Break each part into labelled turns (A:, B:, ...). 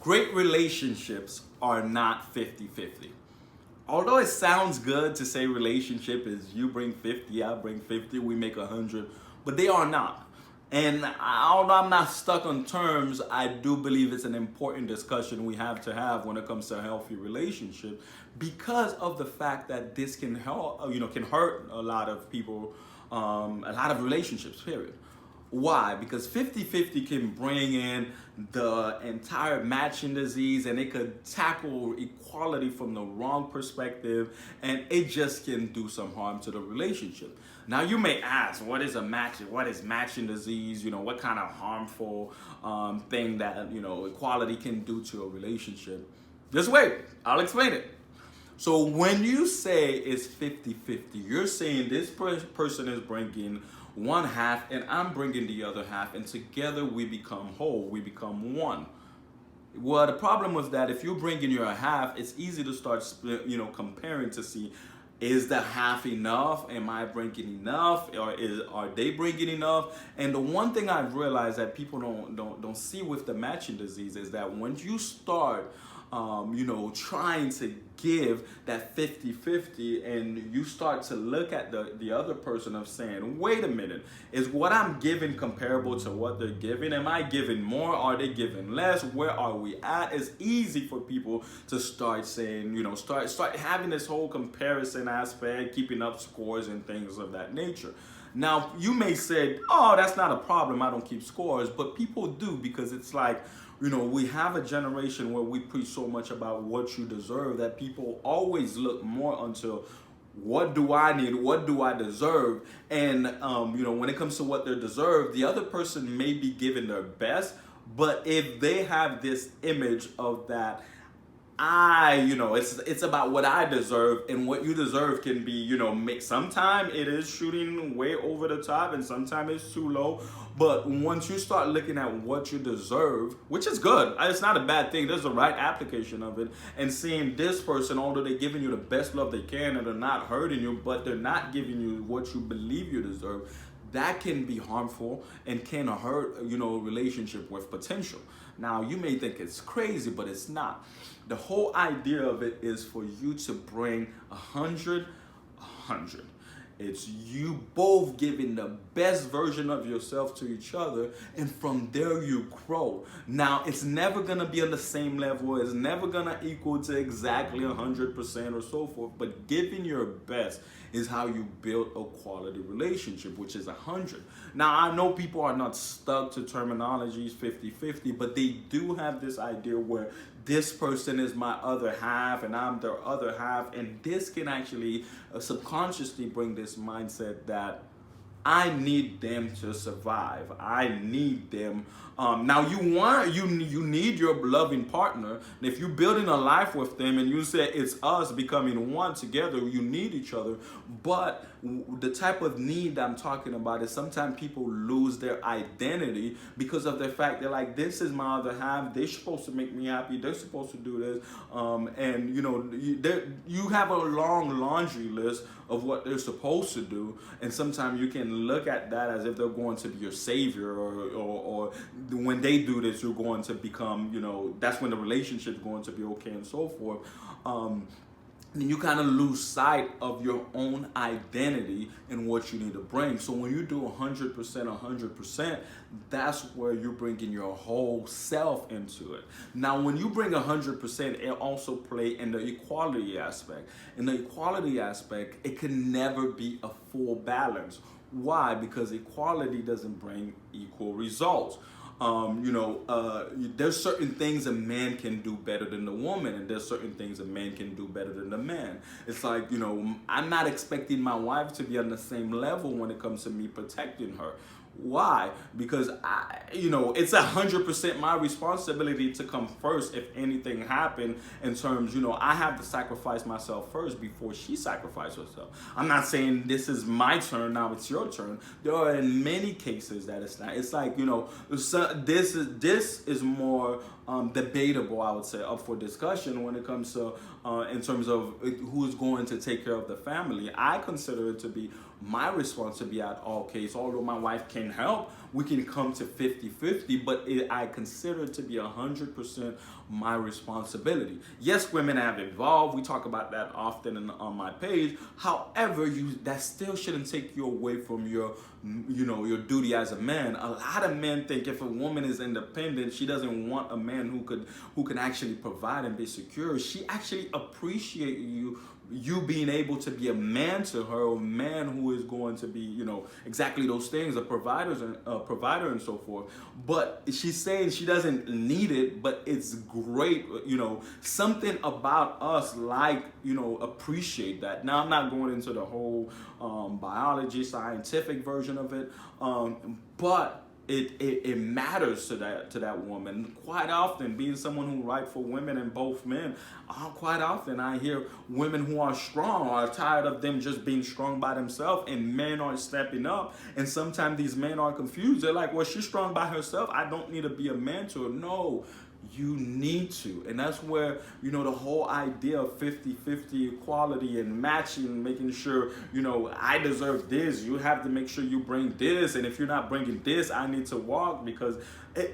A: Great relationships are not 50-50. Although it sounds good to say relationship is you bring 50, I bring 50, we make 100, but they are not. And although I'm not stuck on terms, I do believe it's an important discussion we have to have when it comes to a healthy relationship, because of the fact that this can help, can hurt a lot of people, a lot of relationships, period. Why? Because 50-50 can bring in the entire matching disease, and it could tackle equality from the wrong perspective, and it just can do some harm to the relationship. Now you may ask, what is matching disease? What kind of harmful thing that equality can do to a relationship? Just wait, I'll explain it. So when you say it's 50-50, you're saying this person is bringing one half and I'm bringing the other half, and together we become whole, we become one. Well, the problem was that if you bring in your half, it's easy to start comparing to see, is the half enough? Am I bringing enough, or are they bringing enough? And the one thing I've realized that people don't see with the matching disease is that once you start trying to give that 50-50, and you start to look at the other person of saying, wait a minute, is what I'm giving comparable to what they're giving? Am I giving more? Are they giving less? Where are we at? It's easy for people to start saying, start having this whole comparison aspect, keeping up scores and things of that nature. Now, you may say, oh, that's not a problem, I don't keep scores, but people do, because it's like, we have a generation where we preach so much about what you deserve that people always look more until, what do I need? What do I deserve? And, when it comes to what they deserve, the other person may be giving their best, but if they have this image of that, it's about what I deserve, and what you deserve can be, sometimes it is shooting way over the top, and sometimes it's too low. But once you start looking at what you deserve, which is good, it's not a bad thing, there's a right application of it, and seeing this person, although they're giving you the best love they can, and they're not hurting you, but they're not giving you what you believe you deserve, that can be harmful and can hurt, a relationship with potential. Now, you may think it's crazy, but it's not. The whole idea of it is for you to bring 100. It's you both giving the best version of yourself to each other, and from there you grow. Now, it's never gonna be on the same level. It's never gonna equal to exactly 100% or so forth, but giving your best is how you build a quality relationship, which is 100. Now, I know people are not stuck to terminologies 50-50, but they do have this idea where this person is my other half and I'm their other half, and this can actually subconsciously bring this mindset that I need them to survive. I need them. Now you need your loving partner. And if you're building a life with them and you say it's us becoming one together, you need each other. But the type of need I'm talking about is sometimes people lose their identity because of the fact they're like, this is my other half. They're supposed to make me happy. They're supposed to do this. And you have a long laundry list of what they're supposed to do, and sometimes you can look at that as if they're going to be your savior, or when they do this, you're going to become, that's when the relationship's going to be okay and so forth. And you kind of lose sight of your own identity and what you need to bring. So when you do 100%, that's where you're bringing your whole self into it. Now, when you bring 100%, it also play in the equality aspect. In the equality aspect, it can never be a full balance. Why? Because equality doesn't bring equal results. There's certain things a man can do better than the woman, and there's certain things a man can do better than the man. It's like, I'm not expecting my wife to be on the same level when it comes to me protecting her. Why? Because it's 100% my responsibility to come first if anything happened, in terms, I have to sacrifice myself first before she sacrifices herself. I'm not saying this is my turn, now it's your turn. There are in many cases that it's not. It's like, this is more debatable, I would say, up for discussion when it comes to in terms of who's going to take care of the family. I consider it to be my responsibility at all cases, although my wife can help, we can come to 50-50, but I consider it to be 100% my responsibility. Yes, women have evolved. We talk about that often on my page. However, that still shouldn't take you away from your your duty as a man. A lot of men think if a woman is independent, she doesn't want a man who can actually provide and be secure. She actually appreciate you being able to be a man to her, a man who is going to be, exactly those things, a provider and so forth. But she's saying she doesn't need it, but it's great, something about us appreciate that. Now I'm not going into the whole biology, scientific version of it, but it matters to that woman. Quite often, being someone who writes for women and both men, quite often I hear women who are strong are tired of them just being strong by themselves, and men are stepping up. And sometimes these men are confused. They're like, well, she's strong by herself, I don't need to be a man to her. No, you need to. And that's where, the whole idea of 50-50 equality and matching, making sure, I deserve this, you have to make sure you bring this, and if you're not bringing this, I need to walk, because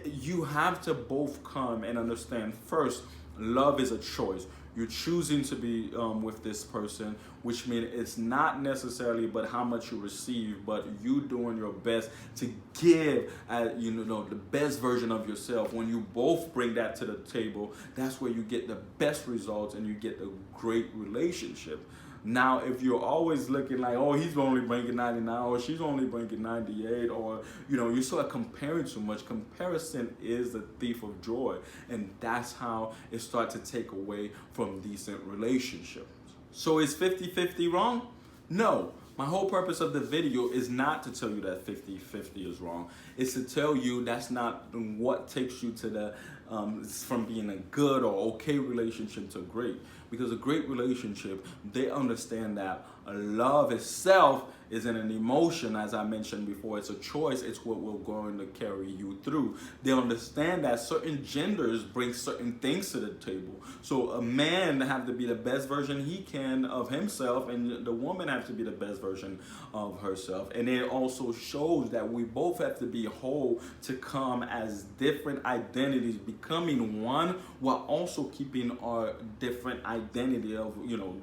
A: you have to both come and understand, first, love is a choice. You're choosing to be with this person, which means it's not necessarily but how much you receive, but you doing your best to give, the best version of yourself. When you both bring that to the table, that's where you get the best results and you get a great relationship. Now, if you're always looking like, oh, he's only bringing 99, or she's only bringing 98, or, you start comparing too much. Comparison is the thief of joy. And that's how it starts to take away from decent relationships. So is 50-50 wrong? No. My whole purpose of the video is not to tell you that 50-50 is wrong. It's to tell you that's not what takes you to the from being a good or okay relationship to great. Because a great relationship, they understand that love itself isn't an emotion, as I mentioned before. It's a choice. It's what we're going to carry you through. They understand that certain genders bring certain things to the table. So a man have to be the best version he can of himself, and the woman have to be the best version of herself. And it also shows that we both have to be whole to come as different identities, becoming one while also keeping our different identity of,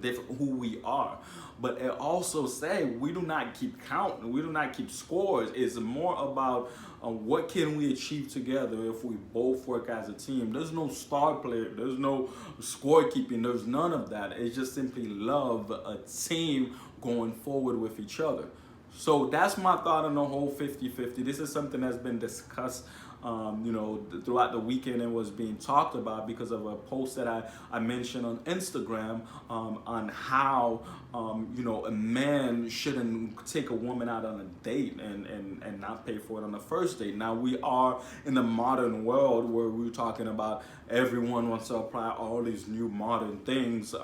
A: different who we are. But it also say we do not keep count, we do not keep scores. It's more about what can we achieve together if we both work as a team. There's no star player, there's no scorekeeping, there's none of that. It's just simply love, a team going forward with each other. So that's my thought on the whole 50-50. This is something that's been discussed throughout the weekend and was being talked about because of a post that I mentioned on Instagram on how, a man shouldn't take a woman out on a date and not pay for it on the first date. Now, we are in the modern world where we're talking about everyone wants to apply all these new modern things,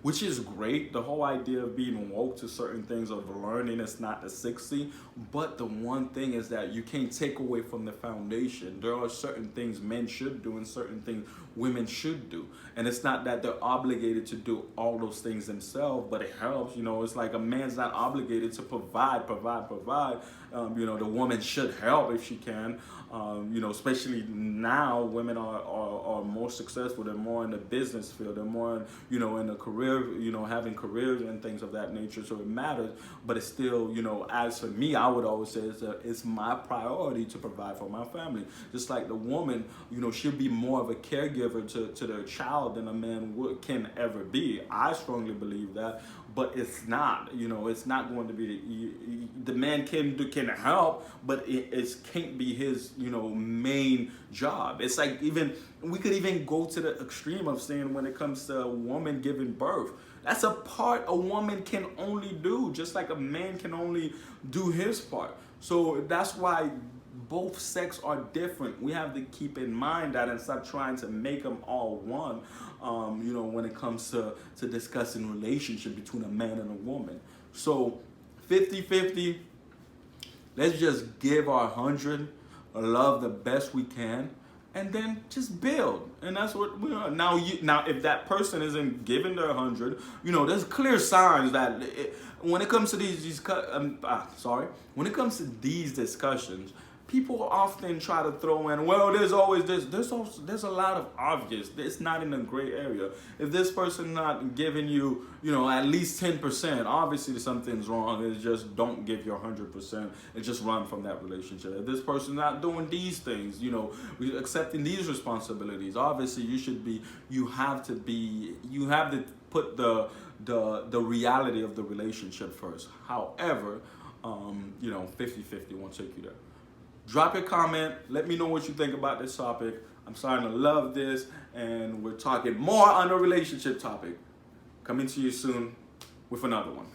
A: which is great. The whole idea of being woke to certain things of learning is not the 60, but the one thing is that you can't take away from the foundation. There are certain things men should do and certain things women should do. And it's not that they're obligated to do all those things themselves, but it helps. It's like a man's not obligated to provide. The woman should help if she can. Especially now, women are more successful. They're more in the business field. They're more, in a career, having careers and things of that nature. So it matters. But it's still, as for me, I would always say it's my priority to provide for my family. Just like the woman, she'll be more of a caregiver to their child than a man can ever be. I strongly believe that. But it's not, it's not going to be, the man can help, but it can't be his, main job. It's like we could even go to the extreme of saying when it comes to a woman giving birth, that's a part a woman can only do, just like a man can only do his part. So that's why both sex are different. We have to keep in mind that and stop trying to make them all one, when it comes to discussing relationship between a man and a woman. So 50-50, let's just give our 100, love the best we can, and then just build. And that's what we are. Now, if that person isn't giving their 100, there's clear signs that when it comes to when it comes to these discussions, people often try to throw in, well, there's always this. There's a lot of obvious. It's not in a gray area. If this person not giving you, at least 10%, obviously something's wrong. It's just don't give your 100% and just run from that relationship. If this person not doing these things, accepting these responsibilities, obviously you have to put the reality of the relationship first. However, 50-50 won't take you there. Drop a comment. Let me know what you think about this topic. I'm starting to love this, and we're talking more on a relationship topic. Coming to you soon with another one.